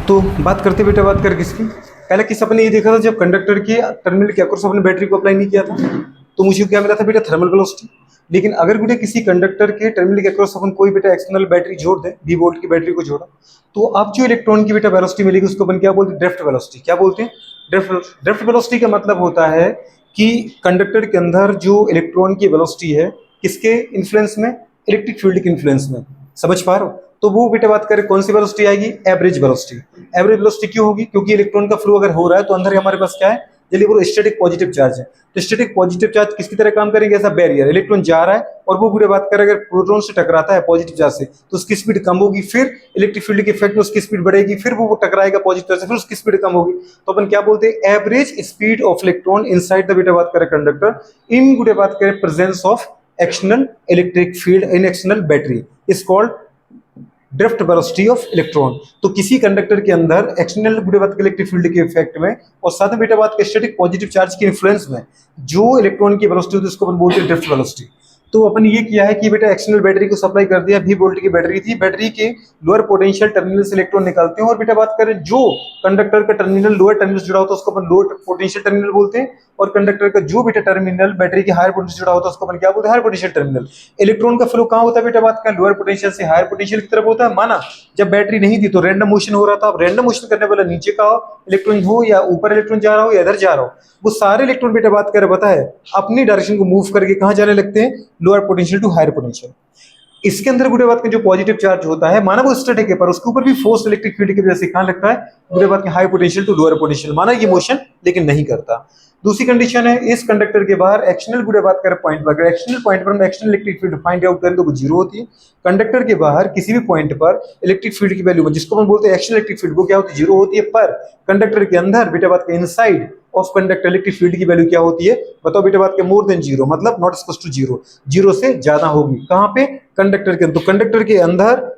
तो बात करते बेटा, बात कर किसकी, पहले किस अपने ये देखा था जब कंडक्टर की टर्मिनल के अक्रॉस अपने बैटरी को अप्लाई नहीं किया था तो मुझे क्या मिला था बेटा, थर्मल वेलोसिटी। लेकिन अगर बेटा किसी कंडक्टर के टर्मिनल के अक्रॉस अपन कोई बेटा एक्सटर्नल बैटरी जोड़ दें, बी वोल्ट की बैटरी को जोड़ा, तो अब जो इलेक्ट्रॉन की बेटा वेलोसिटी मिलेगी उसको अपन क्या बोलते हैं, ड्रिफ्ट वेलोसिटी। क्या बोलते हैं, ड्रिफ्ट। ड्रिफ्ट वेलोसिटी का मतलब होता है कि कंडक्टर के अंदर जो इलेक्ट्रॉन की वेलोसिटी है किसके इन्फ्लुएंस में, इलेक्ट्रिक फील्ड के इन्फ्लुएंस में। समझ पा रहे हो? तो वो बेटा बात करें कौन सी वेलोसिटी आएगी, एवरेज वेलोसिटी। एवरेज वेलोसिटी क्यों होगी, क्योंकि इलेक्ट्रॉन का फ्लो अगर हो रहा है तो अंदर हमारे पास क्या है, चलिए वो स्टैटिक पॉजिटिव चार्ज है। तो स्टैटिक पॉजिटिव चार्ज किसकी तरह काम करेंगे, ऐसा बैरियर, इलेक्ट्रॉन जा रहा है और वो पूरे बात करें अगर प्रोटॉन से टकराता है पॉजिटिव चार्ज से तो उसकी स्पीड कम होगी, फिर इलेक्ट्रिक फील्ड के इफेक्ट में उसकी स्पीड बढ़ेगी, फिर वो टकराएगा पॉजिटिव चार्ज से, फिर उसकी स्पीड कम होगी। तो अपन क्या बोलते हैं, average speed of electron inside the बेटा बात करें कंडक्टर इन गुडे बात करें presence of external electric field in external battery is called drift velocity of electron. तो किसी कंडक्टर के अंदर एक्सटर्नल गुडे बात इलेक्ट्रिक फील्ड के इफेक्ट में और साथ में बेटा बात के स्टैटिक पॉजिटिव चार्ज के इन्फ्लुएंस में जो इलेक्ट्रॉन की वेलोसिटी होती है उसको अपन बोलते हैं ड्रिफ्ट वेलोसिटी। तो अपन ये किया है कि बेटा एक्सटर्नल बैटरी को सप्लाई कर दिया, 20 वोल्ट की बैटरी थी, बैटरी के लोअर पोटेंशियल टर्मिनल से इलेक्ट्रॉन निकालते हैं और बेटा बात करें जो कंडक्टर का टर्मिनल लोअर टर्मिनल से जुड़ा होता है उसको अपन लोअर पोटेंशियल टर्मिनल बोलते हैं, और कंडक्टर का जो बेटा टर्मिनल बैटरी के हायर पोटेंशियल जुड़ा होता है उसको अपन क्या बोलते हैं, हायर पोटेंशियल टर्मिनल। इलेक्ट्रॉन का फ्लो कहाँ होता है बेटा बात का, लोअर पोटेंशियल से हायर पोटेंशियल की तरफ होता है। माना जब बैटरी नहीं थी तो रैंडम मोशन हो रहा था, अब रैंडम मोशन करने वाला नीचे का इलेक्ट्रॉन हो या ऊपर इलेक्ट्रॉन जा रहा हो या इधर जा रहा हो, वो सारे इलेक्ट्रॉन बेटा बात कर पता है अपनी डायरेक्शन को मूव करके कहां जाने लगते हैं, lower potential to higher potential. इसके अंदर गुडे बात का जो पॉजिटिव चार्ज होता है माना वो स्टैटिक है पर उसके ऊपर भी फोर्स इलेक्ट्रिक फील्ड की वजह से कहां लगता है, गुडे बात के high potential to lower potential. माना ये मोशन लेकिन नहीं करता। दूसरी कंडीशन है इस कंडक्टर के बाहर एक्सटर्नल गुडे बात करें पॉइंट पर, अगर एक्सटर्नल पॉइंट पर हम external electric field find out करें तो वो जीरो होती है। कंडक्टर के बाहर किसी भी पॉइंट पर इलेक्ट्रिक फील्ड की वैल्यू जिसको हम बोलते हैं एक्सटर्नल इलेक्ट्रिक फील्ड, वो क्या होती है, जीरो होती है। पर कंडक्टर के अंदर बेटा बात का inside of conductor electric field की वैल्यू क्या होती है, बताओ बेटा बात के, मोर देन जीरो, मतलब not equal to zero, zero से ज्यादा होगी। कहां पे, कंडक्टर के अंदर। तो कंडक्टर के अंदर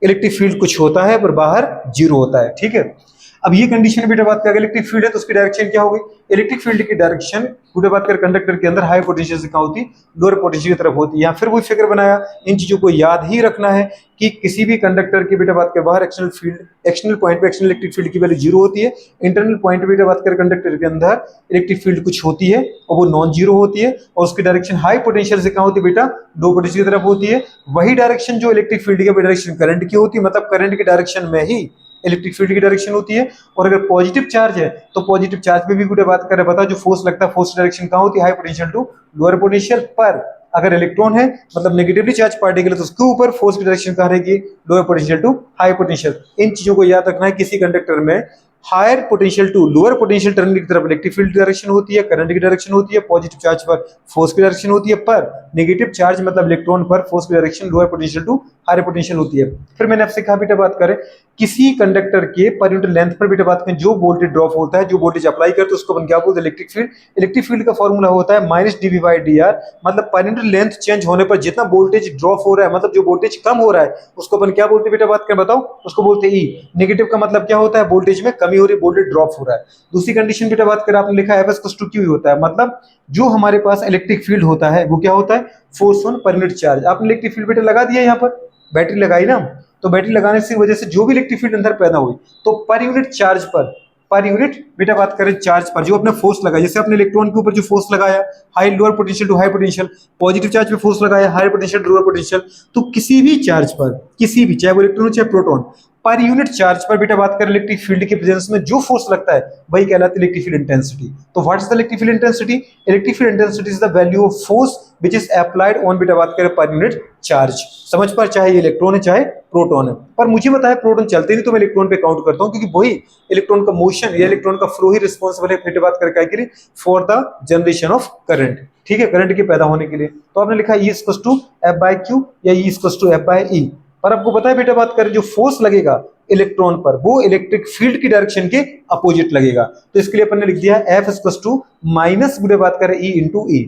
इलेक्ट्रिक फील्ड कुछ होता है पर बाहर जीरो होता है, ठीक है। अब ये कंडीशन बेटा बात कर इलेक्ट्रिक फील्ड है तो उसकी डायरेक्शन क्या होगी, इलेक्ट्रिक फील्ड की डायरेक्शन बेटा बात कर कंडक्टर के अंदर हाई पोटेंशियल से कहां होती, लोअर पोटेंशियल की तरफ होती है। या फिर वो फिगर बनाया, इन चीजों को याद ही रखना है कि किसी भी कंडक्टर के बेटा बात के बाहर एक्सटर्नल फील्ड, एक्सटर्नल पॉइंट पे एक्सटर्नल इलेक्ट्रिक फील्ड की वैल्यू जीरो होती है, इंटरनल पॉइंट पे बेटा बात कर कंडक्टर के अंदर इलेक्ट्रिक फील्ड कुछ होती है और वो नॉन जीरो होती है और उसकी डायरेक्शन हाई पोटेंशियल से कहां होती है बेटा, लो पोटेंशियल की तरफ होती है। वही डायरेक्शन जो इलेक्ट्रिक फील्ड की डायरेक्शन करंट की होती है, मतलब करंट की डायरेक्शन में ही इलेक्ट्रिक फील्ड की डायरेक्शन होती है। और अगर पॉजिटिव चार्ज है तो पॉजिटिव चार्ज पे भी गुडे बात करें, बताओ जो फोर्स लगता है फोर्स डायरेक्शन कहां होती है, high potential to lower potential. पर अगर इलेक्ट्रॉन है मतलब नेगेटिवली चार्ज पार्टिकल है तो उसके ऊपर फोर्स की डायरेक्शन कहां रहेगी, lower potential to high potential. इन चीजों को याद रखना है, किसी कंडक्टर में higher potential to lower potential terminal की तरफ इलेक्ट्रिक फील्ड की डायरेक्शन होती है, करंट की डायरेक्शन होती है, पॉजिटिव चार्ज पर फोर्स की डायरेक्शन होती है, पर नेगेटिव चार्ज मतलब इलेक्ट्रॉन पर फोर्स की direction lower potential to higher potential होती है। फिर मैंने आपसे कहा बेटा बात करें किसी कंडक्टर के पर यूनिट लेंथ पर बेटा बात करें जो वोल्टेज ड्रॉप होता है, जो वोल्टेज अप्लाई करते हैं उसको अपन क्या बोलते हैं, इलेक्ट्रिक फील्ड। इलेक्ट्रिक फील्ड का फॉर्मूला होता है minus dv by d r, मतलब पर यूनिट लेंथ चेंज होने पर जितना वोल्टेज ड्रॉप हो रहा है, मतलब जो वोल्टेज कम हो रहा है उसको अपन क्या बोलते हैं बेटा बात करें, बताओ, उसको बोलते हैं ई। नेगेटिव का मतलब क्या होता है, वोल्टेज में कमी हो रही है, वोल्टेज ड्रॉप हो रहा है। दूसरी कंडीशन बेटा बात करें, आपने लिखा है एफ एस टू क्यू होता है, मतलब जो हमारे पास इलेक्ट्रिक फील्ड होता है वो क्या होता है, force on per unit charge. आपने इलेक्ट्रिक फील्ड बेटा लगा दिया, यहाँ पर बैटरी लगाई ना, तो बैटरी लगाने से वजह से जो भी इलेक्ट्रिक फील्ड अंदर पैदा हुई तो per unit charge per unit बेटा बात करें चार्ज पर जो अपने फोर्स लगाया, जैसे अपने इलेक्ट्रॉन के ऊपर जो फोर्स लगाया high lower potential to high potential, positive charge पे फोर्स लगाया high potential to lower potential, तो किसी भी चार्ज पर, किसी भी, चाहे वो इलेक्ट्रॉन चाहे प्रोटॉन, पर यूनिट चार्ज पर बेटा बात करें इलेक्ट्रिक फील्ड के प्रेजेंस में जो फोर्स लगता है वही कहलाती है इलेक्ट्रिक फील्ड इंटेंसिटी। तो what is the electric field intensity, electric field intensity is the value of force which is applied on बेटा बात करें पर यूनिट चार्ज। समझ पर, चाहे ये इलेक्ट्रॉन है चाहे प्रोटॉन है। पर मुझे पता है प्रोटॉन चलते नहीं तो मैं इलेक्ट्रॉन पे काउंट करता हूं, क्योंकि वही इलेक्ट्रॉन का मोशन या इलेक्ट्रॉन का फ्लो ही रिस्पॉन्सिबल है बेटा बात करें क्या for the generation of current, ठीक है, करंट के पैदा होने के लिए। तो आपने लिखा E equals to F by q या E equals to F by E. पर आपको पता है बेटा बात करें जो फोर्स लगेगा इलेक्ट्रॉन पर वो इलेक्ट्रिक फील्ड की डायरेक्शन के अपोजिट लगेगा। तो इसके लिए अपन ने लिख दिया एफ इक्वल्स टू माइनस गुडे बात करें ई इंटू ई।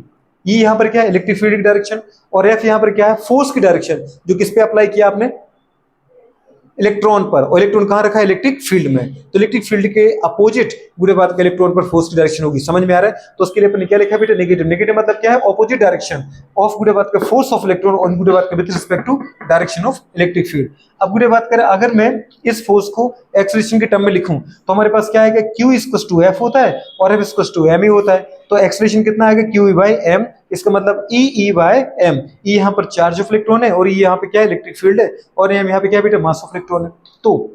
ई यहां पर क्या है, इलेक्ट्रिक फील्ड की डायरेक्शन, और एफ यहां पर क्या है, फोर्स की डायरेक्शन, जो किस पे अप्लाई किया आपने, इलेक्ट्रॉन पर, और इलेक्ट्रॉन कहाँ रखा है, इलेक्ट्रिक फील्ड में, तो इलेक्ट्रिक फील्ड के अपोजिट गुड़े बात का इलेक्ट्रॉन पर फोर्स की डायरेक्शन होगी। समझ में आ रहा है? तो उसके लिए अपन ने क्या लिखा है बेटा, नेगेटिव। नेगेटिव मतलब क्या है, ऑपोजिट डायरेक्शन ऑफ गुड़े बात का फोर्स ऑफ इलेक्ट्रॉन ऑन गुड़े बात का with respect to direction of electric field. अब गुड़े बात करें, अगर मैं इस फोर्स को एक्सेलरेशन के टर्म में लिखूं तो हमारे पास क्या आएगा, Q इक्वल्स टू F होता है और F इक्वल्स टू m ही होता है। तो एक्सेलरेशन कितना आएगा, Q बाई m, इसका मतलब E बाय m। E यहाँ पर चार्ज ऑफ इलेक्ट्रॉन है और E यहाँ पे क्या है, इलेक्ट्रिक फील्ड है, और m यहाँ पे क्या है बेटा, मास ऑफ इलेक्ट्रॉन है। तो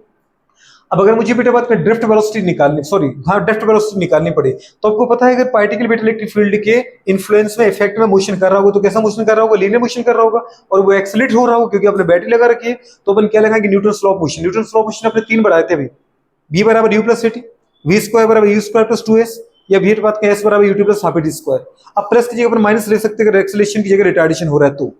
अब अगर मुझे बेटा बात में ड्रिफ्ट वेलोसिटी निकालनी, सॉरी हाँ ड्रिफ्ट वेलोसिटी निकालनी पड़े, तो आपको पता है अगर पार्टिकल बेटा इलेक्ट्रिक फील्ड के इन्फ्लुएंस में, इफेक्ट में मोशन कर रहा होगा तो कैसा मोशन कर रहा होगा, लीनियर मोशन कर रहा होगा, और वो एक्सेलरेट हो रहा होगा क्योंकि आपने बैटरी लगा रखी है। तो अपन क्या लगाएंगे, Newton law of motion. Newton law of motion अपने 3 बढ़ाए थे अभी, v बराबर u plus t, v square बराबर यू स्क्वायर प्लस 2s, या v बात का s बराबर ut plus half t square. अब प्लस की जगह पर माइनस ले सकते हैं अगर एक्सेलरेशन की जगह रिटार्डेशन हो रहा है तो।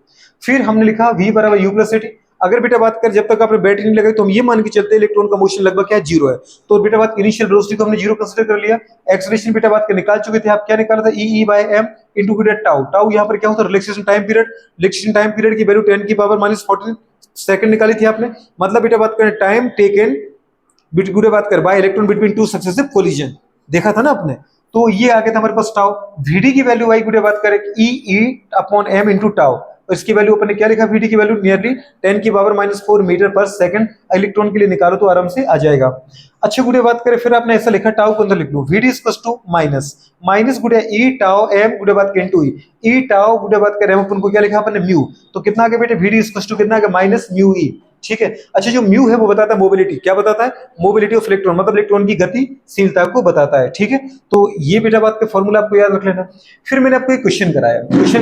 फिर हमने लिखा v बराबर u प्लस टी। अगर बेटा बात कर जब तक आपने बैटरी नहीं लगाई तो हम ये मान के चलते हैं इलेक्ट्रॉन का मोशन लगभग क्या है, जीरो है। तो बेटा बात इनिशियल वेलोसिटी को हमने जीरो कंसीडर कर लिया। एक्सेलरेशन बेटा बात कर निकाल चुके थे आप, क्या निकाला था, e बाय m इनटू बेटा टाउ। टाउ यहाँ पर क्या होता है, relaxation time period. Relaxation time period की वैल्यू 10 की पावर माइनस 14 सेकंड निकाली थी आपने। मतलब बेटा बात करें टाइम टेकन गुड़े बात कर bye electron between two successive collision, देखा था ना आपने। तो ये आ गया था हमारे पास टाउ। वीडी की वैल्यू आई गुड़े बात करें e upon m into tau, और इसकी वैल्यू अपन ने क्या लिखा, वीडी की वैल्यू नियरली 10 की पावर माइनस 4 मीटर पर सेकंड। इलेक्ट्रॉन के लिए निकालो तो आराम से आ जाएगा। अच्छे गुड़े बात करें, फिर आपने ऐसा लिखा टाउ को अंदर लिख लो, VD equals to minus minus गुड़े ई टाउ एम गुड़े बात के इनटू ई टाउ गुड़े बात करें अपन को क्या लिखा अपन ने, म्यू। तो कितना आ गया बेटे, वीडी इक्वल्स टू कितना आ गया, माइनस म्यू ई। ठीक है। अच्छा, जो म्यू है वो बताता है मोबिलिटी, क्या बताता है, मोबिलिटी ऑफ इलेक्ट्रॉन, मतलब इलेक्ट्रॉन की गतिशीलता को बताता है। ठीक है, तो ये बेटा बात का फॉर्मूला आपको याद रख लेना। फिर मैंने आपको एक क्वेश्चन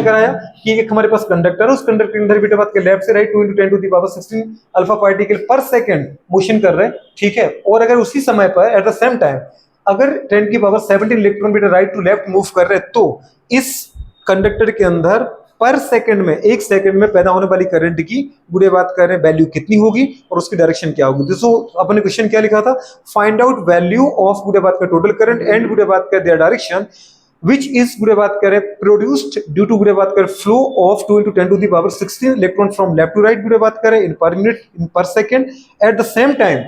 कराया कि एक हमारे पास कंडक्टर है, उस कंडक्टर के अंदर बेटा बात के लेफ्ट से राइट 2 × 10⁻16 अल्फा पार्टिकल पर सेकंड मोशन कर रहे हैं। ठीक है, और अगर उसी समय पर एट द सेम टाइम अगर 10⁻17 इलेक्ट्रॉन बेटा राइट टू लेफ्ट मूव कर रहे हैं, तो इस कंडक्टर के अंदर पर सेकंड में, एक सेकंड में पैदा होने वाली करंट की गुड़े बात कर रहे हैं वैल्यू कितनी होगी और उसकी डायरेक्शन क्या होगी। दोस्तों अपन ने क्वेश्चन क्या लिखा था, फाइंड आउट वैल्यू ऑफ गुड़े बात का टोटल करंट एंड गुड़े बात कर देयर डायरेक्शन which is गुड़े बात करें produced due to गुड़े बात करें flow of 2 × 10⁻16 electron from left to right गुड़े बात करें in per minute in per second at the same time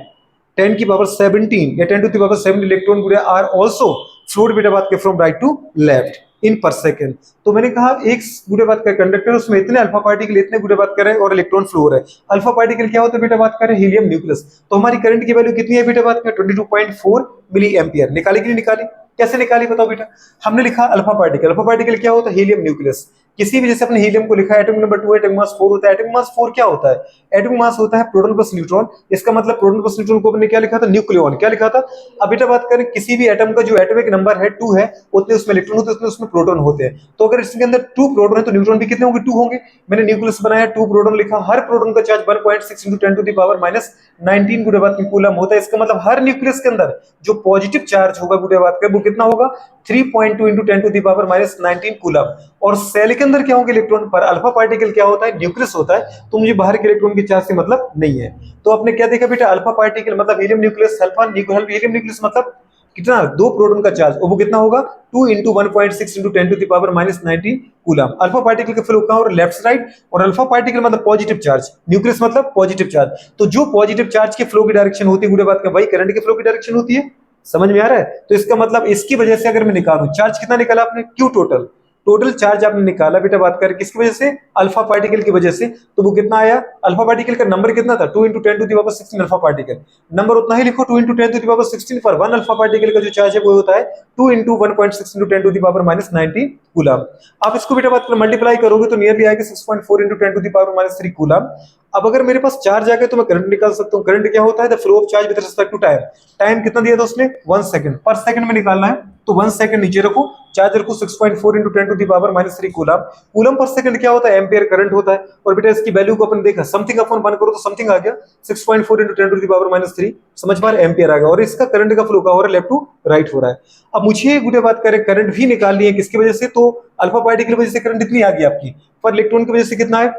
10⁻17 या 10⁻7 इलेक्ट्रॉन गुड़े are also flowed बेटा बात के from right to left इन पर सेकेंड। तो मैंने कहा एक गुड़े बात का कंडक्टर, उसमें इतने अल्फा पार्टिकल, इतने गुड़े बात करें और इलेक्ट्रॉन फ्लो हो रहा है। अल्फा पार्टिकल क्या होता है बेटा बात करें, हीलियम न्यूक्लियस। तो हमारी करंट की वैल्यू कितनी है बेटा बात करें, 22.4 मिली एम्पियर। निकाली कि नहीं निकाली, कैसे निकाली बताओ बेटा। हमने लिखा अल्फा पार्टिकल, अल्फा पार्टिकल क्या होता है, हीलियम न्यूक्लियस। किसी भी जैसे अपने हीलियम को लिखा है एटॉमिक नंबर 2 एटॉमिक मास 4 होता है। एटॉमिक मास 4 क्या होता है, एटॉमिक मास होता है प्रोटॉन प्लस न्यूट्रॉन। इसका मतलब प्रोटॉन प्लस न्यूट्रॉन को हमने क्या लिखा था, न्यूक्लियॉन। क्या लिखा था, अब बेटा बात करें किसी भी एटम का जो एटॉमिक नंबर है 2 है, उतने उसमें इलेक्ट्रॉन होते हैं, उतने उसमें प्रोटॉन होते हैं। तो अगर इसके अंदर 2 प्रोटॉन है तो न्यूट्रॉन भी कितने होंगे, 2 होंगे। मैंने न्यूक्लियस बनाया, 2 प्रोटॉन लिखा, हर प्रोटॉन का चार्ज 1.6 × 10⁻⁻19 गुड़े बात कूलम होता है। इसका मतलब हर न्यूक्लियस के अंदर जो पॉजिटिव चार्ज होगा गुड़े बात का वो कितना होगा, 3.2 × 10⁻⁻19 कूलम। और सेल के अंदर क्या होंगे इलेक्ट्रॉन, पर अल्फा पार्टिकल क्या होता है, न्यूक्लियस होता है। तो मुझे बाहर के इलेक्ट्रॉन के चार्ज से मतलब नहीं है। तो आपने क्या देखा बेटा, अल्फा पार्टिकल मतलब helium nucleus, alpha helium nucleus मतलब कितना, 2 प्रोटॉन का चार्ज, और वो कितना होगा 2 × 1.6 × 10⁻⁻19 कूलम। अल्फा पार्टिकल का फ्लो कहां हो रहा है, लेफ्ट से राइट, और अल्फा पार्टिकल मतलब पॉजिटिव चार्ज, न्यूक्लियस मतलब पॉजिटिव चार्ज। तो जो पॉजिटिव चार्ज के फ्लो की डायरेक्शन होती है गुड़े बात का, वही करंट के फ्लो की डायरेक्शन होती है। समझ में आ रहा है। तो इसका मतलब इसकी वजह से अगर मैं निकालूं, चार्ज कितना निकाला आपने, क्यू टोटल, टोटल चार्ज आपने निकाला बेटा बात करें किसकी वजह से, अल्फा पार्टिकल की वजह से। तो वो कितना आया, अल्फा पार्टिकल का नंबर कितना था, 2 × 10⁻16 अल्फा पार्टिकल। नंबर उतना ही लिखो, 2 × 10⁻16 पर 1 अल्फा पार्टिकल का जो चार्ज है वो होता है 2 × 1.6 × 10⁻⁻19 कूलम। आप इसको बेटा बात कर मल्टीप्लाई करोगे तो नियरली आएगा 6.4 × 10⁻³ कूलम। अब अगर मेरे पास चार्ज आ गया तो मैं करंट निकाल सकता हूं। करंट क्या होता है, the flow of charge with respect to time. Time कितना दिया था उसने, 1 सेकंड, पर सेकंड में निकालना है तो 1 सेकंड नीचे रखो, चार्ज रखो 6.4 × 10⁻³ कूलम। कूलम पर सेकंड क्या होता है, एम्पियर करंट होता है। और बेटा इसकी वैल्यू को अपन देखा, समथिंग अपन 1 करो तो समथिंग आ गया 6.4 × 10⁻³ समझ पा रहे, एम्पियर आ गया। और इसका करंट का फ्लो का हो रहा है, लेफ्ट टू राइट हो रहा है। अब मुझे गुड़े बात करें करंट भी निकालनी है किसकी वजह से, तो अल्फा पार्टिकल की वजह से करंट इतनी आ गई आपकी, पर इलेक्ट्रॉन की वजह से कितना है,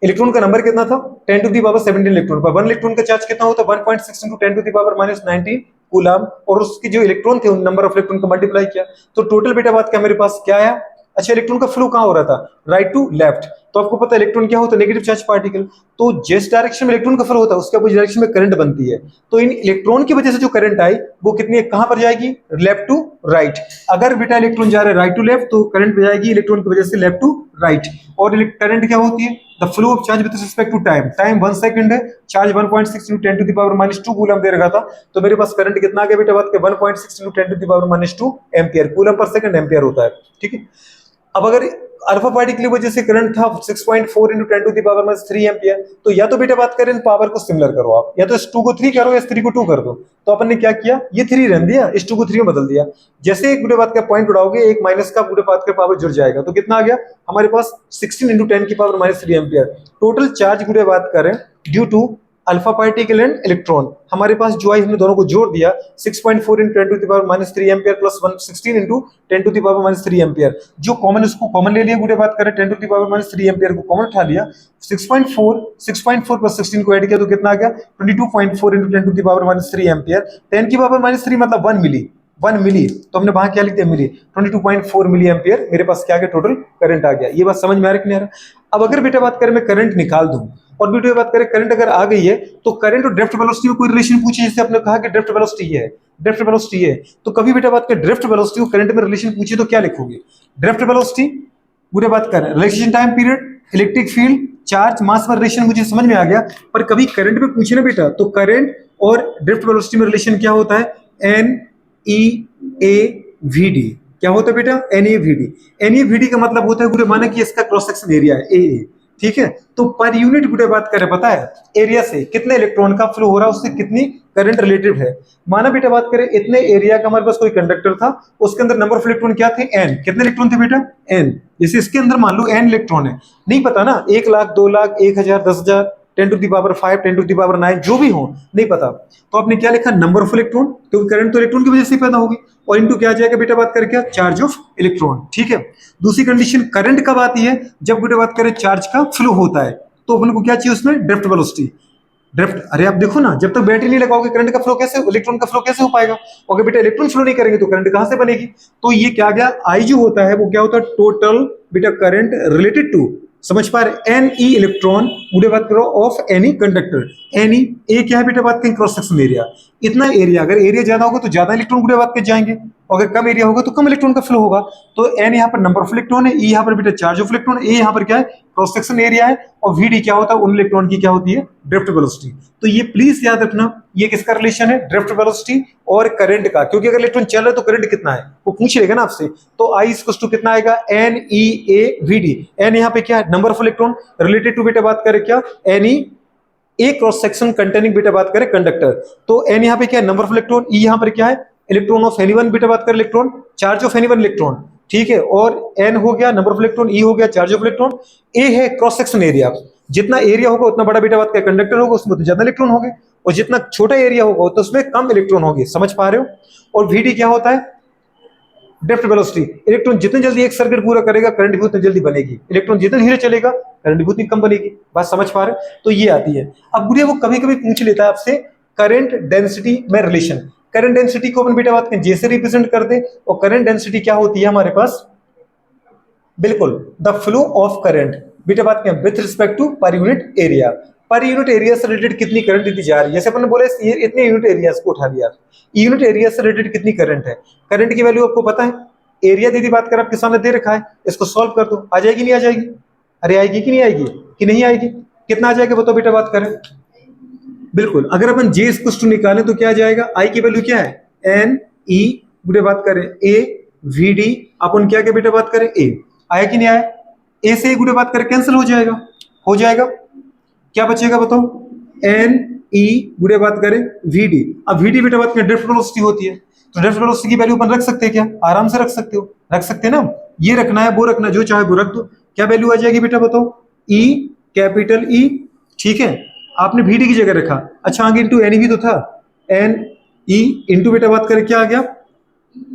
इलेक्ट्रॉन का नंबर कितना था 10⁻17 इलेक्ट्रॉन पर 1 इलेक्ट्रॉन का चार्ज कितना होता है 1.6 × 10⁻⁻19 कूलम। और उसके जो इलेक्ट्रॉन थे उन नंबर ऑफ इलेक्ट्रॉन को मल्टीप्लाई किया तो टोटल बेटा बात क्या मेरे पास क्या आया अच्छा, इलेक्ट्रॉन का फ्लो कहाँ हो रहा था? Right to left. तो आपको पता है इलेक्ट्रॉन क्या होता है? Negative charge particle. तो जिस डायरेक्शन में इलेक्ट्रॉन का फ्लो होता है उसके अपोजिट डायरेक्शन में करंट बनती है। तो इन इलेक्ट्रॉन की वजह से जो करंट आई वो कितनी कहां पर जाएगी? Left to right. अगर बेटा इलेक्ट्रॉन जा रहा है राइट टू लेफ्ट तो करंट पे जाएगी इलेक्ट्रॉन की वजह से लेफ्ट टू राइट। और करंट क्या होती है? The flow of charge with respect to time. Time 1 second है, चार्ज 1.6 × 10⁻⁻² कूलम दे रखा था, तो मेरे पास करंट कितना आ गया बेटा? बात के 1.6 × 10⁻⁻² ampere. Coulomb per second ampere होता है, ठीक है। अब अगर अल्फा पार्टिकल की वजह से करंट था 6.4 × 10⁻³ एम्पियर, तो या तो बेटा बात करें पावर को सिमिलर करो आप, या तो इस 2 को 3 करो या इस 3 को 2 कर दो। तो अपन ने क्या किया? ये 3 रहने दिया, इस 2 को 3 में बदल दिया। जैसे एक बुढ़े बात का पॉइंट उड़ाओगे, एक माइनस का बुढ़े बात का पावर जुड़ जाएगा। तो कितना आ गया हमारे पास? 16 × 10⁻³ एम्पियर। टोटल चार्ज बुढ़े बात करें due to alpha particle and electron, हमारे पास जो आई हमने दोनों को जोड़ दिया 6.4 × 10⁻³ एम्पियर प्लस 16 × 10⁻³ एम्पियर। जो कॉमन उसको कॉमन ले लिया, गुड़े बात करें 10⁻³ एम्पियर को कॉमन उठा लिया, 6.4 प्लस 16 को ऐड किया तो कितना आ गया? 22.4 × 10⁻³ एम्पियर। 10⁻³ मतलब 1 मिली, 1 मिली, तो हमने वहां क्या लिख दिया? मिली। 22.4 मिली एम्पियर मेरे पास क्या आ गया? टोटल करंट आ गया। ये बात समझ में आ रहा है कि नहीं आ रहा? अब अगर बेटा बात करें मैं करंट निकाल दूं, और बेटा बात करें करंट अगर आ गई है तो करंट और ड्रिफ्ट वेलोसिटी में कोई रिलेशन पूछे, जैसे आपने कहा कि ड्रिफ्ट वेलोसिटी है, ड्रिफ्ट वेलोसिटी है, तो कभी बेटा बात करें ड्रिफ्ट वेलोसिटी को करंट में रिलेशन पूछे तो क्या लिखोगे? ड्रिफ्ट वेलोसिटी, बुरे बात करें relation time period, electric field, charge mass में रिलेशन, मुझे समझ में आ गया। पर कभी करंट में पूछे ना बेटा, तो करंट और ड्रिफ्ट वेलोसिटी में रिलेशन क्या होता है? N E a v d. क्या होता है बेटा? N a v d. N a v d का मतलब होता है, गुड़े माना कि इसका क्रॉस सेक्शन एरिया है ए, ठीक है। तो पर यूनिट गुड़े बात करें, पता है एरिया से कितने इलेक्ट्रॉन का फ्लो हो रहा है, उससे कितनी करंट रिलेटेड है। माना बेटा बात करें इतने एरिया का हमारे पास कोई कंडक्टर था, उसके अंदर नंबर ऑफ इलेक्ट्रॉन क्या थे? एन। कितने इलेक्ट्रॉन थे बेटा? एन। जैसे इसके अंदर मान लो एन इलेक्ट्रॉन है, नहीं पता ना, 1 लाख, 2 लाख, 1000, 10,000, 10⁵, 10⁹, जो भी हो, नहीं पता। तो आपने क्या लिखा? नंबर ऑफ इलेक्ट्रॉन, क्योंकि करंट तो इलेक्ट्रॉन की वजह से पैदा होगी, और इनटू क्या आ जाएगा बेटा बात करें? क्या? चार्ज ऑफ इलेक्ट्रॉन, ठीक है। दूसरी कंडीशन करंट कब आती है? जब बेटा बात करें चार्ज का फ्लो होता है। तो अपन को क्या चाहिए उसमें? Drift velocity. ड्रिफ्ट, अरे आप देखो ना, जब तक बैटरी नहीं लगाओगे करंट का फ्लो कैसे, इलेक्ट्रॉन का फ्लो कैसे हो पाएगा? अगर बेटा इलेक्ट्रॉन फ्लो नहीं करेंगे तो करंट कहां से बनेगी? तो ये क्या गया? आई जो होता है वो क्या होता है? टोटल बेटा करंट रिलेटेड टू, समझ पा रहे? एन ई इलेक्ट्रॉन, मुझे बात करो of any conductor. N E A क्या है बेटा बात करें? Cross section area. इतना एरिया, अगर एरिया ज्यादा होगा तो ज्यादा इलेक्ट्रॉन गुड़े बात के जाएंगे, और अगर कम एरिया होगा तो कम इलेक्ट्रॉन का फ्लो होगा। तो एन यहाँ पर नंबर ऑफ इलेक्ट्रॉन है, ई यहाँ पर बेटा चार्ज ऑफ इलेक्ट्रॉन, ए यहाँ पर क्या है? क्रॉस सेक्शन एरिया है, और वी डी क्या होता है? उन इलेक्ट्रॉन की क्या होती है? Drift velocity. तो ये प्लीज याद रखना, ये किसका रिलेशन है? ड्रिफ्ट वेलोसिटी और करंट का, क्योंकि अगर इलेक्ट्रॉन चल रहा है तो करंट कितना है वो पूछ लेगा ना आपसे। तो आई इक्वल्स टू कितना आएगा? N E a v d. N यहाँ पे क्या है? Number of electron, related to बेटा बात करें क्या? N E a cross section containing बेटा बात करें कंडक्टर। तो एन यहाँ पे क्या है? Number of electron. ई यहाँ पर क्या है? इलेक्ट्रॉन ऑफ एनी वन बेटा बात करें electron, charge of any one electron, ठीक है। और एन हो गया नंबर ऑफ इलेक्ट्रॉन, ई हो गया चार्ज ऑफ इलेक्ट्रॉन, ए है क्रॉस सेक्शन एरिया। जितना एरिया होगा उतना बड़ा बेटा बात का कंडक्टर होगा, उसमें तो ज्यादा इलेक्ट्रॉन होंगे, और जितना छोटा एरिया होगा तो उसमें कम इलेक्ट्रॉन होंगे, समझ पा रहे हो? और वीडी क्या होता है? Drift velocity. इलेक्ट्रॉन जितने जल्दी एक सर्किट पूरा करेगा करंट भी उतनी जल्दी बनेगी, इलेक्ट्रॉन जितने धीरे चलेगा करंट भी उतनी कम बनेगी। बात समझ पा रहे? तो ये आती है। अब गुड़िया वो कभी कभी पूछ लेता है आपसे करंट डेंसिटी में रिलेशन। करंट डेंसिटी को अपन बेटा बात करें जैसे रिप्रेजेंट कर दे, और करंट डेंसिटी क्या होती है हमारे पास? बिल्कुल द फ्लो ऑफ करंट बेटा बात करें with respect to per unit area. Per unit area से रिलेटेड कितनी करंट दी जा रही है, जैसे अपन ने बोले इतने यूनिट एरिया को उठा लिया, यूनिट एरिया से रिलेटेड कितनी करंट है। करंट की वैल्यू आपको पता है, एरिया दीदी बात कर आपके सामने दे रखा है, इसको सॉल्व कर दो, आ जाएगी नहीं आ जाएगी? अरे आएगी कि नहीं आएगी? कि नहीं आएगी? कितना आ जाएगा बताओ बेटा बात करें? बिल्कुल, अगर अपन जे इक्वल्स टू निकालें तो क्या आ जाएगा? आई की वैल्यू क्या है? एन ई बेटा बात करें ए वी डी अपन क्या के बेटा बात करें? ए। आया कि नहीं आया? ए से गुड़े बात करें कैंसिल हो जाएगा, हो जाएगा। क्या बचेगा बताओ? एन ई गुड़े बात करें वी डी। अब वी डी बेटा बात करें ड्रिफ्ट वेलोसिटी होती है, तो ड्रिफ्ट वेलोसिटी की वैल्यू अपन रख सकते हैं क्या? आराम से रख सकते हो, रख सकते हैं ना। ये रखना है वो रखना है, जो चाहे वो रख दो। क्या वैल्यू आ जाएगी बेटा बताओ? ई कैपिटल ई, ठीक है। आपने वी डी की जगह रखा, अच्छा आगे इंटू एन भी तो था, एन ई इंटू बेटा बात करें क्या आ गया?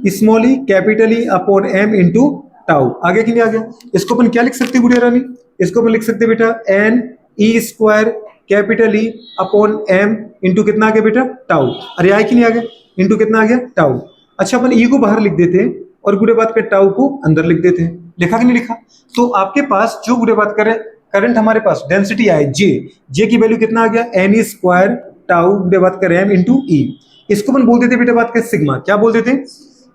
Small e capital e upon m into tau. आगे कि नहीं आ गया? इसको अपन क्या लिख सकते हैं गुड़िया रानी? इसको अपन लिख सकते हैं बेटा n e square capital e upon m into कितना आ गया बेटा? टाउ। अरे आए कि नहीं आ गया? इंटू कितना आ गया? टाउ। अच्छा अपन ई को बाहर लिख देते हैं और गुड़े बात कर टाउ को अंदर लिख देते हैं, लिखा कि नहीं लिखा? तो आपके पास जो गुड़े बात कर रहे हैं, करंट हमारे पास डेंसिटी आए जे की वैल्यू कितना आ गया, एन स्क्वायर टाउ गुड़े बात कर रहे हैं इंटू ई। इसको अपन बोल देते बेटा बात कर सिग्मा, क्या बोल देते?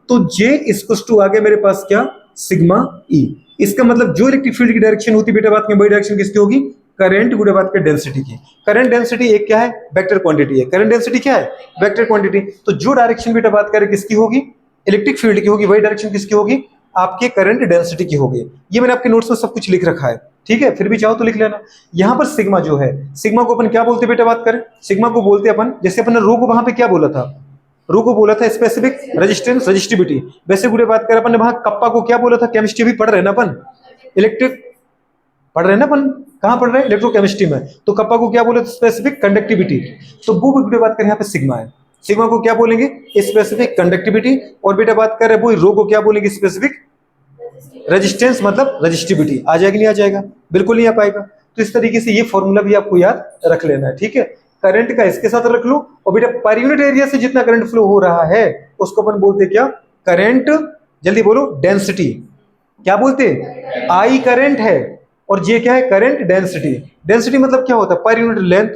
तो जे इक्वल्स टू आ गया मेरे पास क्या, सिग्मा ई। इसका मतलब जो इलेक्ट्रिक फील्ड की डायरेक्शन होती है बेटा बात में, वही डायरेक्शन किसकी होगी, करंट गुड़े बात कर डेंसिटी की। करंट डेंसिटी एक क्या है, वेक्टर क्वांटिटी है। करंट डेंसिटी क्या है, वेक्टर क्वांटिटी। तो जो डायरेक्शन बेटा बात करें किसकी होगी, इलेक्ट्रिक फील्ड की होगी, वही डायरेक्शन किसकी होगी, आपके करंट डेंसिटी की होगी। ये मैंने आपके नोट्स में सब कुछ लिख रखा है, ठीक है, फिर भी चाहो तो लिख लेना। यहां पर सिग्मा जो है, सिग्मा को अपन क्या बोलते बेटा बात करें, सिग्मा को बोलते अपन, जैसे अपन ने रो को वहां पे क्या बोला था, रो को बोला था स्पेसिफिक रेजिस्टेंस रजिस्टिविटी। वैसे गुड़े बात करें अपन ने वहां कप्पा को क्या बोला था, केमिस्ट्री भी पढ़ रहे हैं ना अपन, इलेक्ट्रिक पढ़ रहे हैं ना अपन, कहां पढ़ रहे हैं, इलेक्ट्रोकेमिस्ट्री में। तो कप्पा को क्या बोले, स्पेसिफिक कंडक्टिविटी। तो वो गुड़े बात करें यहाँ पे सिग्मा है। सिग्मा को क्या बोलेंगे, स्पेसिफिक कंडक्टिविटी। और बेटा बात कर रहे हैं वो रो को क्या बोलेंगे, स्पेसिफिक रेजिस्टेंस मतलब रजिस्टिविटी। आ जाएगा नहीं आ जाएगा, बिल्कुल नहीं आ पाएगा। तो इस तरीके से ये फॉर्मूला भी आपको याद रख लेना है, ठीक है। करंट का इसके साथ रख लो, और बेटा पर यूनिट एरिया से जितना करंट फ्लो हो रहा है उसको अपन बोलते क्या, करंट, जल्दी बोलो, डेंसिटी। क्या बोलते, आई करंट है और जे क्या है, करंट डेंसिटी। डेंसिटी मतलब क्या होता है, पर यूनिट लेंथ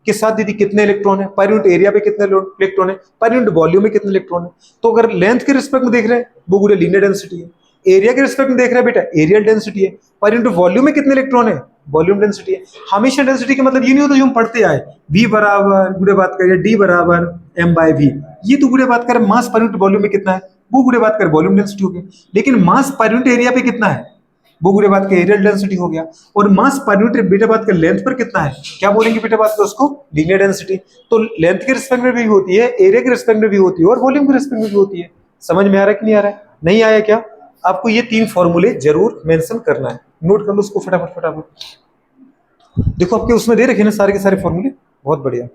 के साथ दीदी कितने इलेक्ट्रॉन है, पर यूनिट एरिया पे कितने इलेक्ट्रॉन है, पर यूनिट वॉल्यूम में कितने इलेक्ट्रॉन है। तो अगर लेंथ के रिस्पेक्ट में देख रहे हैं वो गुड़े लीनियर डेंसिटी है, एरिया के रिस्पेक्ट में देख रहे हैं बेटा एरियल डेंसिटी है, पर यूनिट वॉल्यूम में कितने इलेक्ट्रॉन है, वॉल्यूम डेंसिटी है। हमेशा डेंसिटी का मतलब ये नहीं होता जो हम पढ़ते आए, V बराबर गुड़े बात करें D बराबर m/v। ये तो गुड़े बात करें मास पर यूनिट वॉल्यूम में कितना है, वो गुड़े बात करें वॉल्यूम डेंसिटी हो गया। लेकिन मास पर यूनिट एरिया पे कितना है, वो गुड़े बात का एरियल डेंसिटी हो गया। और मास पर यूनिट बेटा बात का लेंथ पर कितना है, क्या बोलेंगे बेटा बात का उसको, लीनियर डेंसिटी। तो लेंथ के रिस्पेक्ट में भी होती है, एरिया के रिस्पेक्ट में भी होती है, और वॉल्यूम के रिस्पेक्ट में भी होती है। समझ में आ रहा है कि नहीं आ रहा है, नहीं आया क्या? आपको ये 3 फॉर्मूले जरूर मेंशन करना है, नोट कर लो उसको फटाफट फटाफट। देखो आपके उसमें दे रखे ना सारे के सारे फॉर्मूले, बहुत बढ़िया।